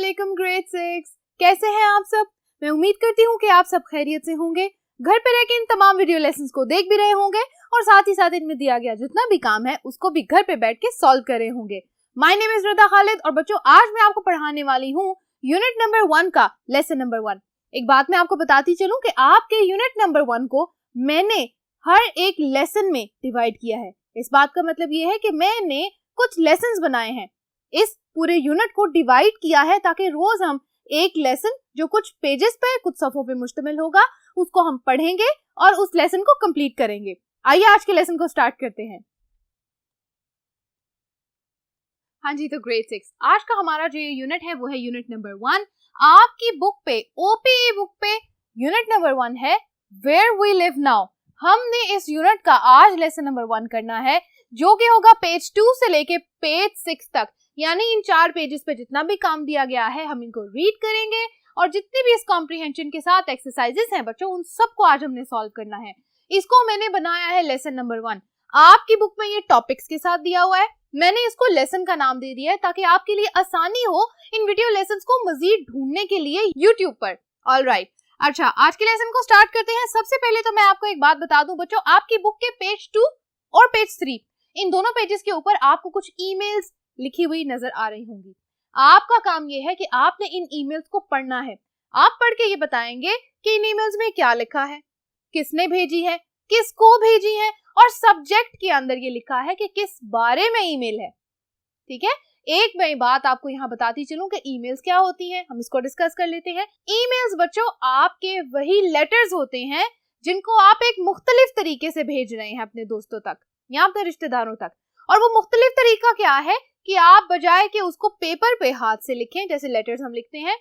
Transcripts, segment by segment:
वालेकुम ग्रेड 6। कैसे हैं आप सब? मैं उम्मीद करती हूँ कि आप सब खैरियत से होंगे, घर पे रह के इन तमाम वीडियो लेसन्स को देख भी रहे होंगे और साथ ही साथ इनमें दिया गया जितना भी काम है उसको भी घर पे बैठ के सॉल्व कर रहे होंगे। माय नेम इज रदा खालिद और बच्चों आज मैं आपको पढ़ाने वाली हूँ यूनिट नंबर 1 का लेसन नंबर 1। एक बात मैं आपको बताती चलूं कि आपके यूनिट नंबर 1 को मैंने हर एक लेसन में डिवाइड किया है। इस बात का मतलब ये है कि मैंने कुछ लेसन्स बनाए हैं, इस पूरे यूनिट को डिवाइड किया है ताकि रोज हम एक लेसन जो कुछ पेजेस पे कुछ सफ़ों पे मुश्तमिल होगा उसको हम पढ़ेंगे और उस लेसन को कंप्लीट करेंगे। आइए आज के लेसन को स्टार्ट करते हैं। हाँ जी, तो ग्रेड 6 आज का हमारा जो यूनिट है वो है यूनिट नंबर 1। आपकी बुक पे ओपीई बुक पे यूनिट नंबर 1 है वेयर वी लिव नाउ। हमने इस यूनिट का आज लेसन नंबर 1 करना है जो कि होगा पेज 2 से लेके पेज 6 तक, यानी इन 4 पेजेस पे जितना भी काम दिया गया है हम इनको रीड करेंगे और जितने भी इस कॉम्प्रिहेंशन के साथ एक्सरसाइजेस हैं बच्चों उन सबको आज हमने सॉल्व करना है। इसको मैंने बनाया है लेसन नंबर 1। आपकी बुक में ये टॉपिक्स के साथ दिया हुआ है, मैंने इसको लेसन का नाम दे दिया है ताकि आपके लिए आसानी हो इन वीडियो लेसन्स को मजीद ढूंढने के लिए यूट्यूब पर। ऑलराइट, अच्छा आज के लेसन को स्टार्ट करते हैं। सबसे पहले तो मैं आपको एक बात बता दूं बच्चों, आपकी बुक के पेज 2 और पेज 3 इन दोनों पेजेस के ऊपर आपको कुछ ईमेल्स लिखी हुई नजर आ रही होंगी। आपका काम ये है कि आपने इन ईमेल्स को पढ़ना है। आप पढ़ के ये बताएंगे कि इन ईमेल्स में क्या लिखा है, किसने भेजी है, किसको भेजी है और सब्जेक्ट के अंदर ये लिखा है कि किस बारे में ईमेल है। ठीक है, एक मैं बात आपको यहाँ बताती चलूं कि ईमेल्स क्या होती हैं, हम इसको डिस्कस कर लेते हैं। ईमेल्स बच्चों आपके वही लेटर्स होते हैं जिनको आप एक मुख्तलिफ तरीके से भेज रहे हैं अपने दोस्तों तक या अपने रिश्तेदारों तक। और वो मुख्तलिफ तरीका क्या है कि आप बजाय कि उसको पेपर पे हाथ से लिखें जैसे लेटर्स हम लिखते हैं,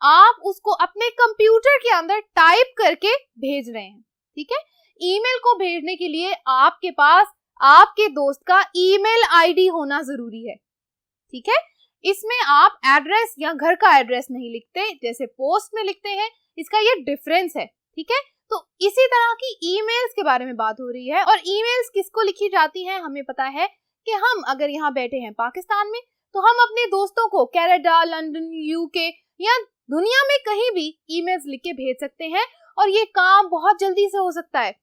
आप उसको अपने कंप्यूटर के अंदर टाइप करके भेज रहे हैं। ठीक है, ईमेल को भेजने के लिए आपके पास आपके दोस्त का ईमेल आईडी होना जरूरी है। ठीक है, इसमें आप एड्रेस या घर का एड्रेस नहीं लिखते जैसे पोस्ट में लिखते हैं, इसका ये डिफरेंस है। ठीक है, तो इसी तरह की ईमेल्स के बारे में बात हो रही है और ईमेल्स किसको लिखी जाती हैं हमें पता है कि हम अगर यहाँ बैठे हैं पाकिस्तान में तो हम अपने दोस्तों को कनाडा, लंदन, यूके या दुनिया में कहीं भी ईमेल्स लिख के भेज सकते हैं और ये काम बहुत जल्दी से हो सकता है।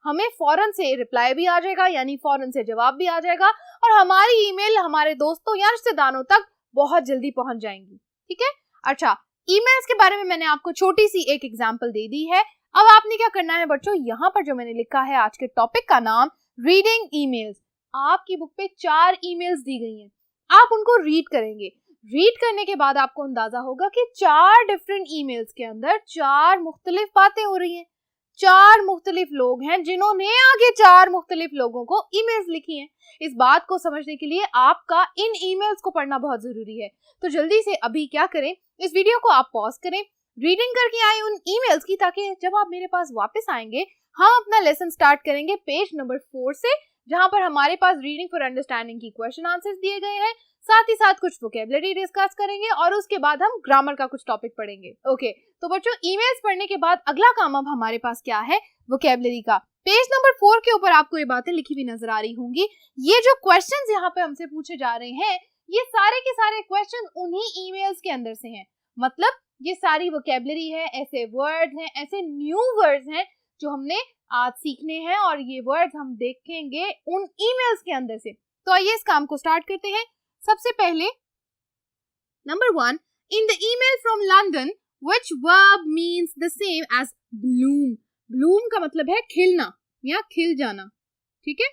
हमें फौरन से रिप्लाई भी आ जाएगा यानी फौरन से जवाब भी आ जाएगा और हमारी ईमेल हमारे दोस्तों या रिश्तेदारों तक बहुत जल्दी पहुंच जाएंगी। ठीक है, अच्छा ईमेल्स के बारे में मैंने आपको छोटी सी एक एग्जांपल दे दी है। अब आपने क्या करना है बच्चों, यहाँ पर जो मैंने लिखा है आज के टॉपिक का नाम रीडिंग ईमेल्स। आपकी बुक पे 4 ईमेल्स दी गई हैं, आप उनको रीड करेंगे। रीड करने के बाद आपको अंदाजा होगा कि 4 डिफरेंट ईमेल्स के अंदर 4 मुख्तलिफ बातें हो रही हैं। 4 मुख्तलिफ लोग हैं जिन्होंने आगे 4 मुख्तलिफ लोगों को ईमेल्स लिखी हैं। इस बात को समझने के लिए आपका इन ईमेल्स को पढ़ना बहुत जरूरी है। तो जल्दी से अभी क्या करें, इस वीडियो को आप पॉज करें, रीडिंग करके आए उन ईमेल्स की, ताकि जब आप मेरे पास वापस आएंगे हम अपना लेसन स्टार्ट करेंगे पेज नंबर 4 से, जहां पर हमारे पास रीडिंग फॉर अंडरस्टैंडिंग की क्वेश्चन आंसर्स दिए गए हैं, साथ ही साथ कुछ वोकैबुलरी डिस्कस करेंगे और उसके बाद हम ग्रामर का कुछ टॉपिक पढ़ेंगे। ओके, तो बच्चों ईमेल्स पढ़ने के बाद अगला काम अब हमारे पास क्या है, वोकैबुलरी का। पेज नंबर 4 के ऊपर आपको ये बातें लिखी हुई नजर आ रही होंगी। ये जो क्वेश्चंस यहाँ पे हमसे पूछे जा रहे हैं ये सारे के सारे क्वेश्चन उन्हीं ईमेल्स के अंदर से हैं। मतलब ये सारी वोकैबुलरी है, ऐसे वर्ड्स हैं, ऐसे न्यू वर्ड्स हैं जो हमने आज सीखने हैं और ये वर्ड्स हम देखेंगे उन ईमेल्स के अंदर से। तो आइए इस काम को स्टार्ट करते हैं। सबसे पहले number 1, in the email from London which verb means the same as bloom. Bloom का मतलब है खिलना या खिल जाना। ठीक है,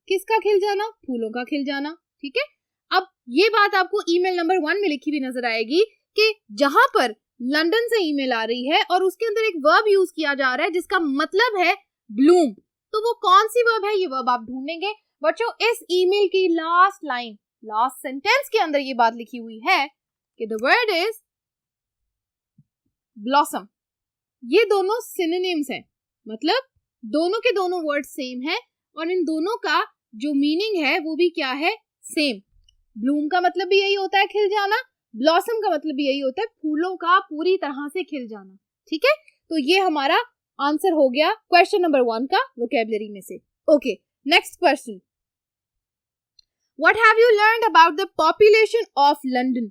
किसका खिल जाना? फूलों का खिल जाना। ठीक है, अब ये बात आपको ईमेल नंबर 1 में लिखी हुई नजर आएगी कि जहां पर लंदन से ईमेल आ रही है और उसके अंदर एक वर्ब यूज किया जा रहा है जिसका मतलब है ब्लूम। तो वो कौन सी वर्ब है, ये वर्ब आप ढूंढेंगे। बच्चों इस ईमेल की लास्ट लाइन, लास्ट सेंटेंस के अंदर ये बात लिखी हुई है कि द वर्ड इज ब्लॉसम। ये दोनों सिनोनिम्स हैं, मतलब दोनों के दोनों वर्ड सेम है और इन दोनों का जो मीनिंग है वो भी क्या है, सेम। ब्लूम का मतलब भी यही होता है खिल जाना, ब्लॉसम का मतलब भी यही होता है फूलों का पूरी तरह से खिल जाना। ठीक है, तो ये हमारा आंसर हो गया क्वेश्चन नंबर 1 का वोकैबुलरी में से। Okay, next question, what have you learned about the population of London.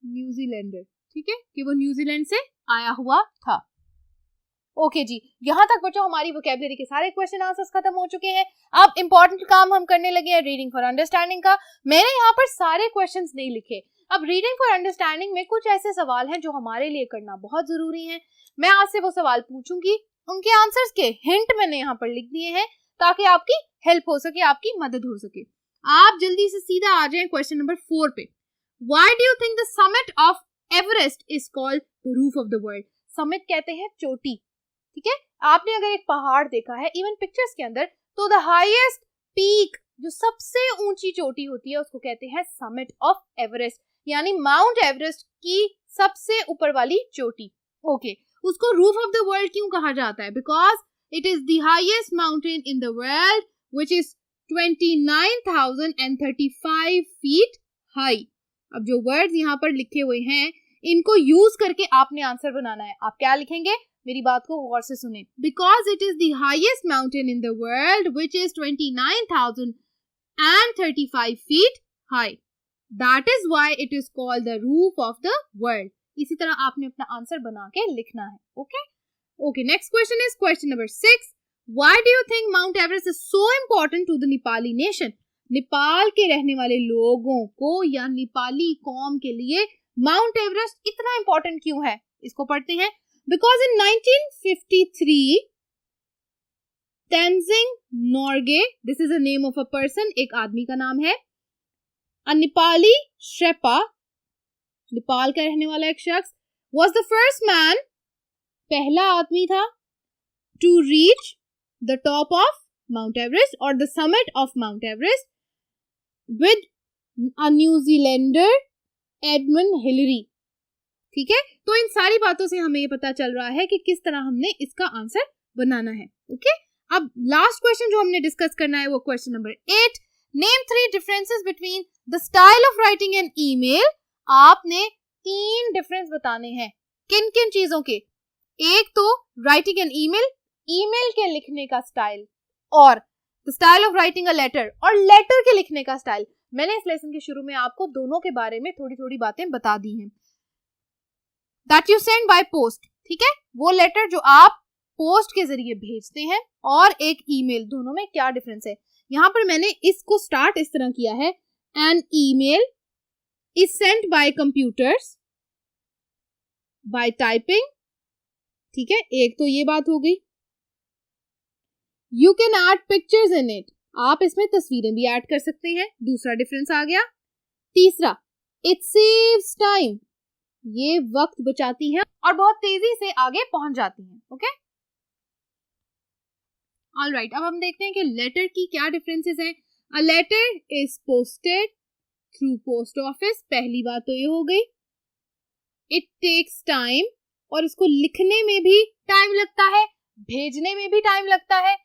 New Zealander, ठीक है, कि वो न्यूजीलैंड से आया हुआ था। ओके जी, यहाँ तक बच्चों हमारी वोकैबुलरी के सारे क्वेश्चन आंसर्स खत्म हो चुके हैं। अब इंपॉर्टेंट काम हम करने लगे हैं रीडिंग फॉर अंडरस्टैंडिंग का। मैंने यहाँ पर सारे क्वेश्चंस नहीं लिखे। अब रीडिंग फॉर अंडरस्टैंडिंग में कुछ ऐसे सवाल हैं जो हमारे लिए करना बहुत जरूरी है। मैं आपसे वो सवाल पूछूंगी, उनके आंसर्स के हिंट मैंने यहाँ पर लिख दिए हैं ताकि आपकी हेल्प हो सके, आपकी मदद हो सके। आप जल्दी से सीधा आ जाए क्वेश्चन नंबर 4 पे। Why do you think the summit of Everest is called the roof of the world? Summit कहते हैं चोटी, ठीक है। आपने अगर एक पहाड़ देखा है इवन पिक्चर्स के अंदर, तो द हाईएस्ट पीक, जो सबसे ऊंची चोटी होती है, उसको कहते हैं समिट ऑफ एवरेस्ट, यानी माउंट एवरेस्ट की सबसे ऊपर वाली चोटी। ओके, उसको रूफ ऑफ द वर्ल्ड क्यों कहा जाता है? Because it is the highest mountain in the world which is 29,035 feet high. अब जो वर्ड्स यहाँ पर लिखे हुए हैं इनको यूज करके आपने आंसर बनाना है। आप क्या लिखेंगे, मेरी बात को गौर से सुने। Because it is the highest mountain in the world which is 29,035 feet high, that is why it is called the roof of the world. इसी तरह आपने अपना आंसर बना के लिखना है। Okay, next question is question number 6। Why do you think Mount Everest is so important to the Nepali nation? Nepal के रहने वाले लोगों को या नेपाली कौम के लिए माउंट एवरेस्ट इतना इंपॉर्टेंट क्यों है? इसको पढ़ते हैं। Because in 1953, Tenzing Norgay, this is the name of a person, एक आदमी का नाम है, a Nepali Sherpa, नेपाल का रहने वाला एक शख्स, was the first man, पहला आदमी था, to reach the top of Mount Everest or the summit of Mount Everest with a New Zealander Edmund Hillary। ठीक है, तो इन सारी बातों से हमें ये पता चल रहा है कि किस तरह हमने इसका आंसर बनाना है। ओके, अब लास्ट क्वेश्चन जो हमने डिस्कस करना है वो question number 8। Name 3 differences between the style of writing an email. आपने 3 डिफरेंस बताने हैं। किन किन चीजों के? एक तो राइटिंग एन ईमेल, ईमेल के लिखने का स्टाइल, और the style of writing a letter, और लेटर के लिखने का स्टाइल। मैंने इस लेसन के शुरू में आपको दोनों के बारे में थोड़ी थोड़ी बातें बता दी हैं। That you send by post, ठीक है, वो लेटर जो आप पोस्ट के जरिए भेजते हैं, और एक ईमेल, दोनों में क्या डिफरेंस है? यहाँ पर मैंने इसको स्टार्ट इस तरह किया है, an email is sent by computers by typing, ठीक है, एक तो ये बात हो गई। You can add pictures in it, आप इसमें तस्वीरें भी ऐड कर सकते हैं, दूसरा डिफरेंस आ गया। तीसरा, इट सेव्स टाइम, ये वक्त बचाती है और बहुत तेजी से आगे पहुंच जाती है। ओके, ऑलराइट, अब हम देखते हैं कि लेटर की क्या डिफरेंसेस हैं। A letter is posted through post office, पहली बात तो ये हो गई। इट टेक्स टाइम, और इसको लिखने में भी टाइम लगता है, भेजने में भी टाइम लगता है,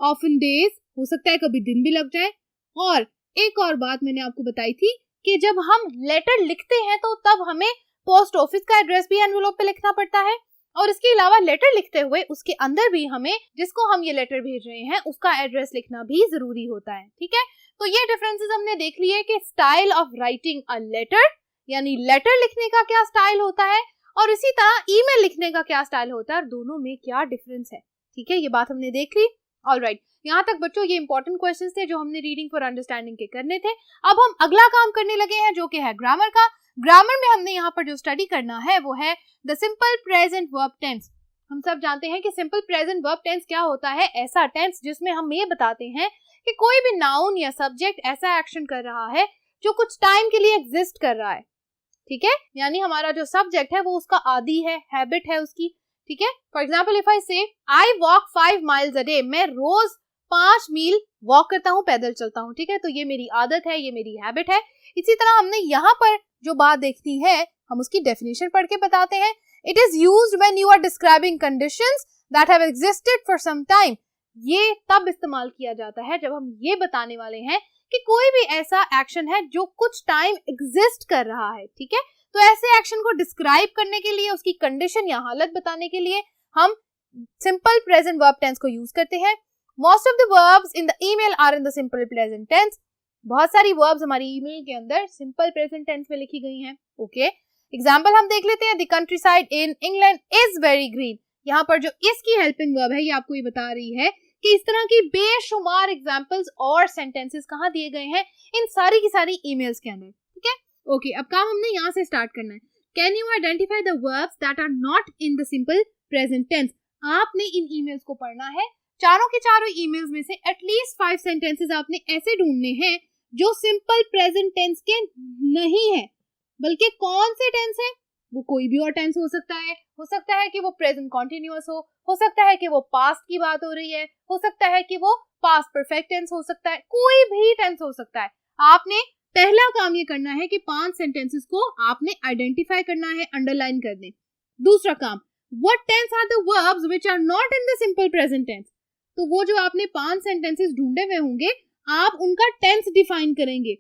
ऑफन डेज, हो सकता है कभी दिन भी लग जाए। और एक और बात मैंने आपको बताई थी कि जब हम लेटर लिखते हैं तो तब हमें पोस्ट ऑफिस का एड्रेस भी एनवेलप पे लिखना पड़ता है, और इसके अलावा लेटर लिखते हुए उसके अंदर भी हमें, जिसको हम ये लेटर भेज रहे हैं, उसका एड्रेस लिखना भी जरूरी होता है। ठीक है, तो ये डिफरेंसेस हमने देख लिए कि style of writing a letter, यानी लेटर लिखने का क्या स्टाइल होता है, और इसी तरह ईमेल लिखने का क्या स्टाइल होता है, और दोनों में क्या डिफरेंस है। ठीक है, ये बात हमने देख ली। ऑलराइट, यहाँ तक बच्चों ये इंपॉर्टेंट क्वेश्चंस थे जो हमने रीडिंग फॉर अंडरस्टैंडिंग के करने थे। अब हम अगला काम करने लगे हैं जो कि है ग्रामर का। ग्रामर में हमने यहाँ पर जो स्टडी करना है वो है the simple present verb tense. हम सब जानते हैं कि सिंपल प्रेजेंट वर्ब टेंस क्या होता है। ऐसा टेंस जिसमें हम ये बताते हैं कि कोई भी नाउन या सब्जेक्ट ऐसा एक्शन कर रहा है जो कुछ टाइम के लिए एग्जिस्ट कर रहा है। ठीक है, यानी हमारा जो सब्जेक्ट है वो उसका आदि है, हैबिट है उसकी। ठीक है, फॉर एग्जाम्पल इफ आई से I walk 5 miles a day, मैं रोज 5 मील वॉक करता हूँ, पैदल चलता हूँ। ठीक है, तो ये मेरी आदत है, ये मेरी हैबिट है। इसी तरह हमने यहाँ पर जो बात देखनी है हम उसकी डेफिनेशन पढ़ के बताते हैं। It is used when you are describing conditions that have existed for some time. ये तब इस्तेमाल किया जाता है जब हम ये बताने वाले हैं कि कोई भी ऐसा एक्शन है जो कुछ टाइम एग्जिस्ट कर रहा है। ठीक है, तो ऐसे एक्शन को डिस्क्राइब करने के लिए, उसकी कंडीशन या हालत बताने के लिए हम सिंपल प्रेजेंट वर्ब टेंस को यूज करते हैं। Most of the verbs in the email are in the simple present tense. बहुत सारी वर्ब्स हमारी ईमेल के अंदर सिंपल प्रेजेंट टेंस में लिखी गई हैं। ओके, एग्जाम्पल हम देख लेते हैं, the country side in England is very green. यहाँ पर जो इसकी हेल्पिंग वर्ब है ये आपको ये बता रही है कि इस तरह की बेशुमार एग्जाम्पल्स और सेंटेंसेस कहाँ दिए गए हैं, इन सारी की सारी ईमेल्स के अंदर, ठीक है। ओके, अब काम हमने यहाँ से स्टार्ट करना है। Can you identify the verbs that are not in the simple present tense. आपने इन ईमेल्स को पढ़ना है। चारों के चारों ईमेल्स में से एटलीस्ट 5 सेंटेंसेस आपने ऐसे ढूंढने हैं जो सिंपल प्रेजेंट टेंस के नहीं है, बल्कि कौन से टेंस है, वो कोई भी और टेंस हो सकता है कि वो प्रेजेंट कॉन्टिन्यूअस हो सकता है कि वो पास्ट की बात हो रही है, हो सकता है कि वो पास्ट परफेक्ट टेंस हो सकता है, कोई भी टेंस हो सकता है। आपने पहला काम ये करना है कि 5 सेंटेंसेस को आपने आइडेंटिफाई करना है, अंडरलाइन कर दें। दूसरा काम, what tense are the verbs which are not in the simple present tense. तो वो जो आपने 5 सेंटेंसेस ढूंढे हुए होंगे, आप उनका टेंस डिफाइन करेंगे।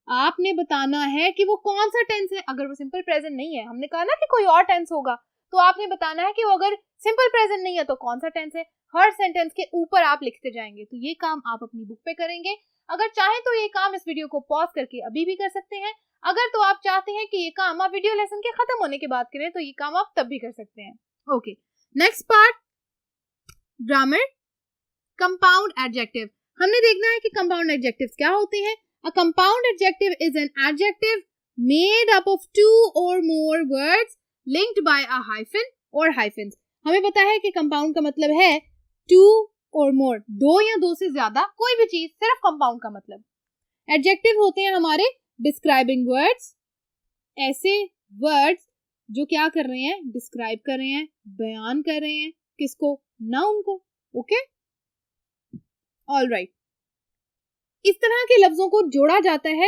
आपने बताना है कि वो कौन सा टेंस है। अगर वो सिंपल प्रेजेंट नहीं है, हमने कहा ना कि कोई और टेंस होगा, तो आपने बताना है कि वो अगर सिंपल प्रेजेंट नहीं है तो कौन सा टेंस है। हर सेंटेंस के ऊपर आप लिखते जाएंगे। तो ये काम आप अपनी बुक पे करेंगे। अगर चाहें तो ये काम इस वीडियो को पॉज करके अभी भी कर सकते हैं। अगर तो आप चाहते हैं कि ये काम आप वीडियो लेसन के खत्म होने के बाद करें, तो ये काम आप तब भी कर सकते हैं। Okay, next part, grammar, compound adjective. हमने देखना है कि कंपाउंड एडजेक्टिव्स क्या होते हैं। A compound adjective is an adjective made up of 2 or more words linked by a hyphen or hyphens. हमें पता है कि कंपाउंड का मतलब है 2 or more, 2 या 2 से ज्यादा, कोई भी चीज, सिर्फ कंपाउंड का मतलब। एडजेक्टिव होते हैं हमारे डिस्क्राइबिंग वर्ड्स, ऐसे वर्ड्स जो क्या कर रहे हैं, डिस्क्राइब कर रहे हैं, बयान कर रहे हैं, किसको, नाउन को। Okay, alright. इस तरह के लफ्जों को जोड़ा जाता है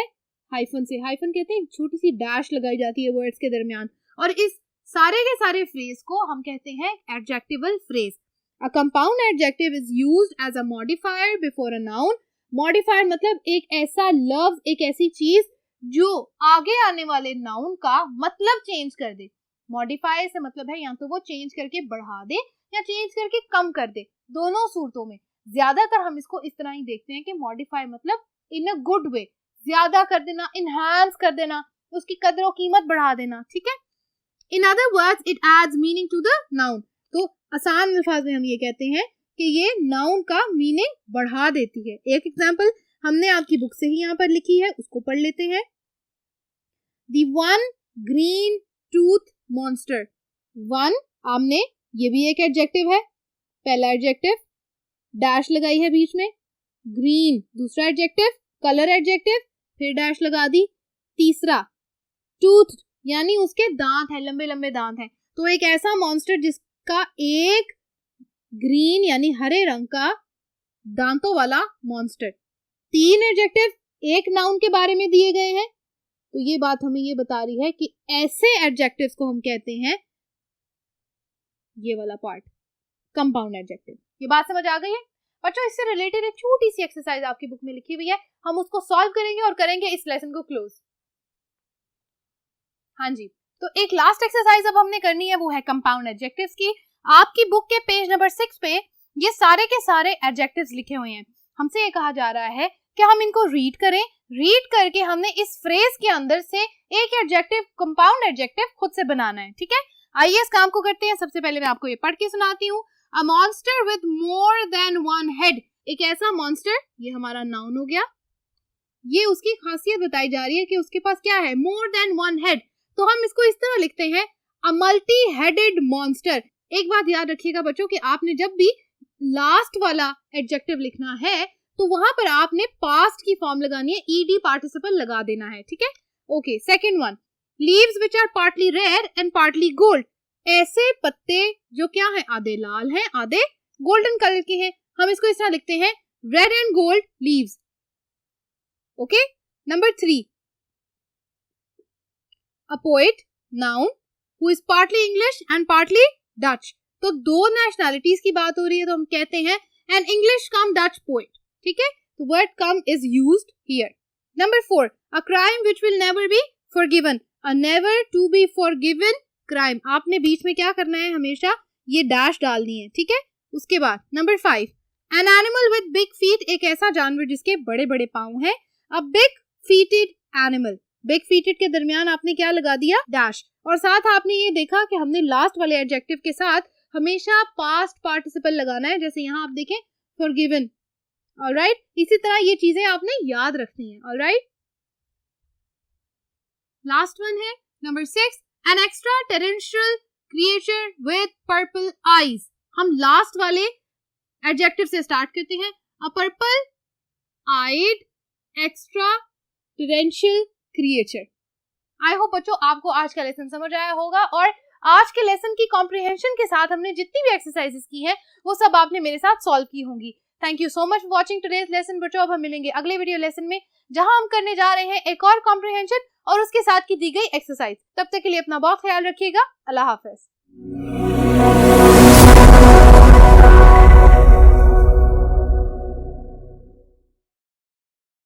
हाइफन से। हाइफन कहते हैं छोटी सी डैश लगाई जाती है वर्ड्स के दरमियान, और इस सारे के सारे फ्रेज को हम कहते हैं adjectival phrase. A compound adjective is used as a modifier before a noun. Modifier मतलब एक ऐसा लफ्ज, एक ऐसी चीज जो आगे आने वाले नाउन का मतलब चेंज कर दे। मॉडिफायर से मतलब है या तो वो चेंज करके बढ़ा दे या चेंज करके कम कर दे। दोनों सूरतों में ज्यादातर हम इसको इस तरह ही देखते हैं कि मॉडिफाई मतलब इन अ गुड वे, ज्यादा कर देना, इनहांस कर देना, उसकी कदर और कीमत बढ़ा देना, ठीक है। In other words it adds meaning to the noun. तो आसान अल्फाज में हम ये कहते हैं कि ये नाउन का मीनिंग बढ़ा देती है। एक एग्जांपल हमने आपकी बुक से ही यहाँ पर लिखी है, उसको पढ़ लेते हैं। The one green tooth monster. One, आपने, ये भी एक एडजेक्टिव है, पहला एडजेक्टिव, डैश लगाई है बीच में। ग्रीन, दूसरा एडजेक्टिव, कलर एडजेक्टिव, फिर डैश लगा दी। तीसरा, टूथ, यानी उसके दांत हैं, लंबे लंबे दांत हैं। तो एक ऐसा मॉन्स्टर जिसका एक ग्रीन यानी हरे रंग का दांतों वाला मॉन्स्टर। 3 एडजेक्टिव एक नाउन के बारे में दिए गए हैं। तो ये बात हमें ये बता रही है कि ऐसे एडजेक्टिव्स को हम कहते हैं, ये वाला पार्ट, कंपाउंड एडजेक्टिव। ये बात समझ आ गई है बच्चों? इससे रिलेटेड एक छोटी सी एक्सरसाइज आपकी बुक में लिखी हुई है, हम उसको सॉल्व करेंगे और करेंगे इस लेसन को क्लोज। हाँ जी, तो एक लास्ट एक्सरसाइज अब हमने करनी है, वो है कंपाउंड एडजेक्टिव्स की। आपकी बुक के पेज नंबर 6 पे ये सारे के सारे एडजेक्टिव्स लिखे हुए हैं। हमसे ये कहा जा रहा है कि हम इनको रीड करें, रीड करके हमने इस फ्रेज के अंदर से एक एडजेक्टिव, कंपाउंड एडजेक्टिव खुद से बनाना है, ठीक है। आइए इस काम को करते हैं। सबसे पहले मैं आपको ये पढ़ के सुनाती हूँ। A monster with more than one head, एक ऐसा मॉन्स्टर, ये हमारा नाउन हो गया। ये उसकी खासियत बताई जा रही है कि उसके पास क्या है, more than one head। तो हम इसको इस तरह लिखते हैं, a multi-headed monster। एक बात याद रखिएगा बच्चों कि आपने जब भी लास्ट वाला एडजेक्टिव लिखना है तो वहां पर आपने पास्ट की फॉर्म लगानी है, ed पार्टिसिपल लगा देना है, ठीक है। Okay, second one, leaves which are partly red and partly gold। ऐसे पत्ते जो क्या है, आधे लाल हैं, आधे गोल्डन कलर के हैं। हम इसको इस तरह लिखते हैं, red and gold leaves. Okay, number 3, a poet, noun, who is partly English and partly Dutch. तो 2 नेशनैलिटीज की बात हो रही है, तो हम कहते हैं an English cum Dutch poet, ठीक है। तो word cum is used here. Number 4, a crime which will never be forgiven, a never to be forgiven crime. आपने बीच में क्या करना है, हमेशा ये डैश डालनी है, ठीक है। उसके बाद number 5, an animal with big feet, एक ऐसा जानवर जिसके बड़े बड़े पांव हैं, अ बिग फीटेड एनिमल। बिग फीटेड के दरमियान आपने क्या लगा दिया, डैश। और साथ आपने ये देखा कि हमने लास्ट वाले एडजेक्टिव के साथ हमेशा पास्ट पार्टिसिपल लगाना है, जैसे यहाँ आप देखें फॉरगिवन। ऑलराइट, इसी तरह ये चीजें आपने याद रखनी है। ऑलराइट, लास्ट वन है number 6, an extraterrestrial creature with purple eyes. हम लास्ट वाले एडजेक्टिव से स्टार्ट करते हैं, a purple eyed extraterrestrial creature. I hope बच्चों आपको आज का लेसन समझ आया होगा, और आज के लेसन की कॉम्प्रिहेंशन के साथ हमने जितनी भी एक्सरसाइजेस की हैं वो सब आपने मेरे साथ सॉल्व की होंगी। Thank you so much for watching today's lesson बच्चों। अब हम मिलेंगे अगले वीडियो लेसन में, जहां हम करने जा रहे हैं एक और कॉम्प्रिहेंशन और उसके साथ की दी गई एक्सरसाइज। तब तक के लिए अपना बहुत ख्याल रखिएगा। अल्लाह हाफिज।